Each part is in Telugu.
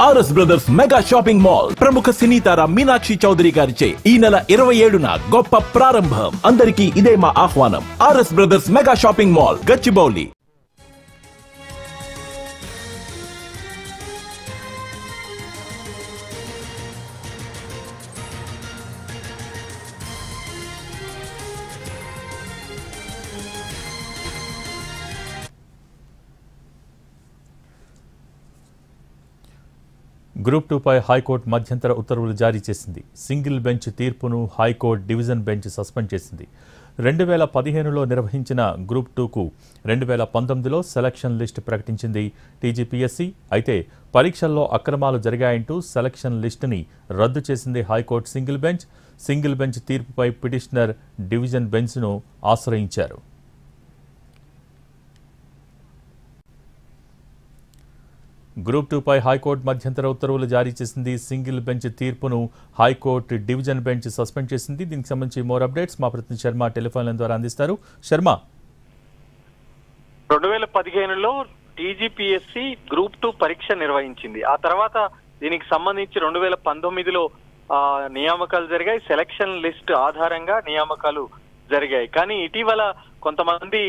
RS brothers mega shopping mall ప్రముఖ సినీ తార మీనాక్షి చౌదరి గారిచే ఈ నెల 27న గొప్ప ప్రారంభం. అందరికీ ఇదే మా ఆహ్వానం. RS brothers mega shopping mall, Gachibowli. Group 2పై హైకోర్టు మధ్యంతర ఉత్తర్వులు జారీ చేసింది. సింగిల్ బెంచ్ తీర్పును హైకోర్టు డివిజన్ బెంచ్ సస్పెండ్ చేసింది. 2015లో నిర్వహించిన గ్రూప్ 2కు 2019లో సెలక్షన్ లిస్ట్ ప్రకటించింది టీజీపీఎస్సీ. అయితే పరీక్షల్లో అక్రమాలు జరిగాయంటూ సెలక్షన్ లిస్టుని రద్దు చేసింది high court single bench. Single bench తీర్పుపై పిటిషనర్ డివిజన్ బెంచ్ను ఆశ్రయించారు. గ్రూప్ 2పై హైకోర్టు మధ్యంతర ఉత్తర్వులు జారీ చేసింది. సింగిల్ బెంచ్ తీర్పును హైకోర్టు డివిజన్ బెంచ్ సస్పెండ్ చేసింది. దీనికి సంబంధించి మోర్ అప్డేట్స్ మా ప్రతినిధి శర్మ టెలిఫోన్ లైన్ ద్వారా అందిస్తారు. శర్మ, 2015లో టీజీపీఎస్సీ గ్రూప్ 2 పరీక్ష నిర్వహించింది. ఆ తర్వాత దీనికి సంబంధించి 2019లో నియామకాలు జరిగాయి. సెలక్షన్ లిస్ట్ ఆధారంగా నియామకాలు జరిగాయి. కానీ ఇటీవల కొంతమంది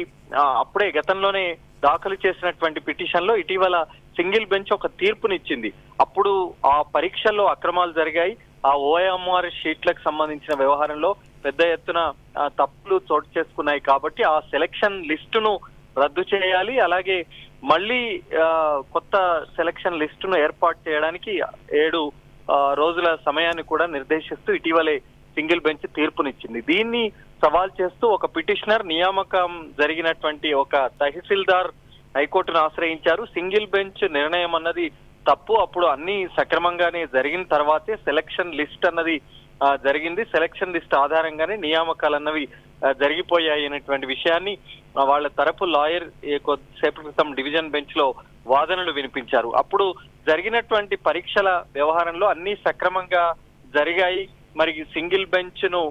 అప్పుడే గతంలోనే దాఖలు చేసినటువంటి పిటిషన్లో ఇటీవల సింగిల్ బెంచ్ ఒక తీర్పునిచ్చింది. అప్పుడు ఆ పరీక్షల్లో అక్రమాలు జరిగాయి. ఆ ఓఎంఆర్ షీట్లకు సంబంధించిన వ్యవహారంలో పెద్ద ఎత్తున తప్పులు చోటు చేసుకున్నాయి. కాబట్టి ఆ సెలక్షన్ లిస్టును రద్దు చేయాలి, అలాగే మళ్ళీ కొత్త సెలక్షన్ లిస్టును ఏర్పాటు చేయడానికి 7 రోజుల సమయాన్ని కూడా నిర్దేశిస్తూ ఇటీవలే సింగిల్ బెంచ్ తీర్పునిచ్చింది. దీన్ని సవాల్ చేస్తూ ఒక పిటిషనర్ నియామకం జరిగినటువంటి ఒక తహసీల్దార్ హైకోర్టును ఆశ్రయించారు. సింగిల్ బెంచ్ నిర్ణయం అన్నది తప్పు, అప్పుడు అన్ని సక్రమంగానే జరిగిన తర్వాతే సెలక్షన్ లిస్ట్ అన్నది జరిగింది, సెలక్షన్ లిస్ట్ ఆధారంగానే నియామకాలు అన్నవి జరిగిపోయాయి అనేటువంటి విషయాన్ని వాళ్ళ తరపు లాయర్ కొద్దిసేపటి క్రితం డివిజన్ బెంచ్ లో వాదనలు వినిపించారు. అప్పుడు జరిగినటువంటి పరీక్షల వ్యవహారంలో అన్ని సక్రమంగా జరిగాయి, మరి సింగిల్ బెంచ్ ను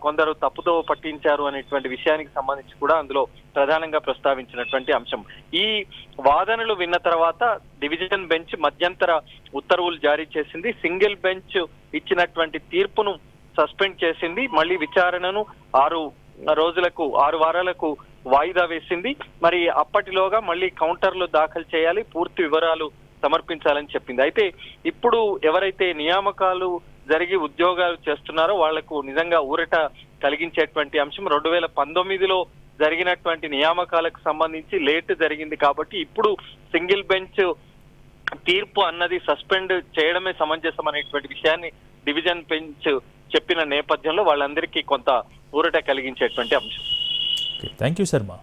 కొందరు తప్పుదో పట్టించారు అనేటువంటి విషయానికి సంబంధించి కూడా అందులో ప్రధానంగా ప్రస్తావించినటువంటి అంశం. ఈ వాదనలు విన్న తర్వాత డివిజన్ బెంచ్ మధ్యంతర ఉత్తర్వులు జారీ చేసింది. సింగిల్ బెంచ్ ఇచ్చినటువంటి తీర్పును సస్పెండ్ చేసింది. మళ్ళీ విచారణను 6 వారాలకు వాయిదా వేసింది. మరి అప్పటిలోగా మళ్ళీ కౌంటర్లు దాఖలు చేయాలి, పూర్తి వివరాలు సమర్పించాలని చెప్పింది. అయితే ఇప్పుడు ఎవరైతే నియామకాలు జరిగి ఉద్యోగాలు చేస్తున్నారో వాళ్లకు నిజంగా ఊరట కలిగించేటువంటి అంశం. 2019లో జరిగినటువంటి నియామకాలకు సంబంధించి లేట్ జరిగింది కాబట్టి ఇప్పుడు సింగిల్ బెంచ్ తీర్పు అన్నది సస్పెండ్ చేయడమే సమంజసం అనేటువంటి విషయాన్ని డివిజన్ బెంచ్ చెప్పిన నేపథ్యంలో వాళ్ళందరికీ కొంత ఊరట కలిగించేటువంటి అంశం. Thank you Sharma.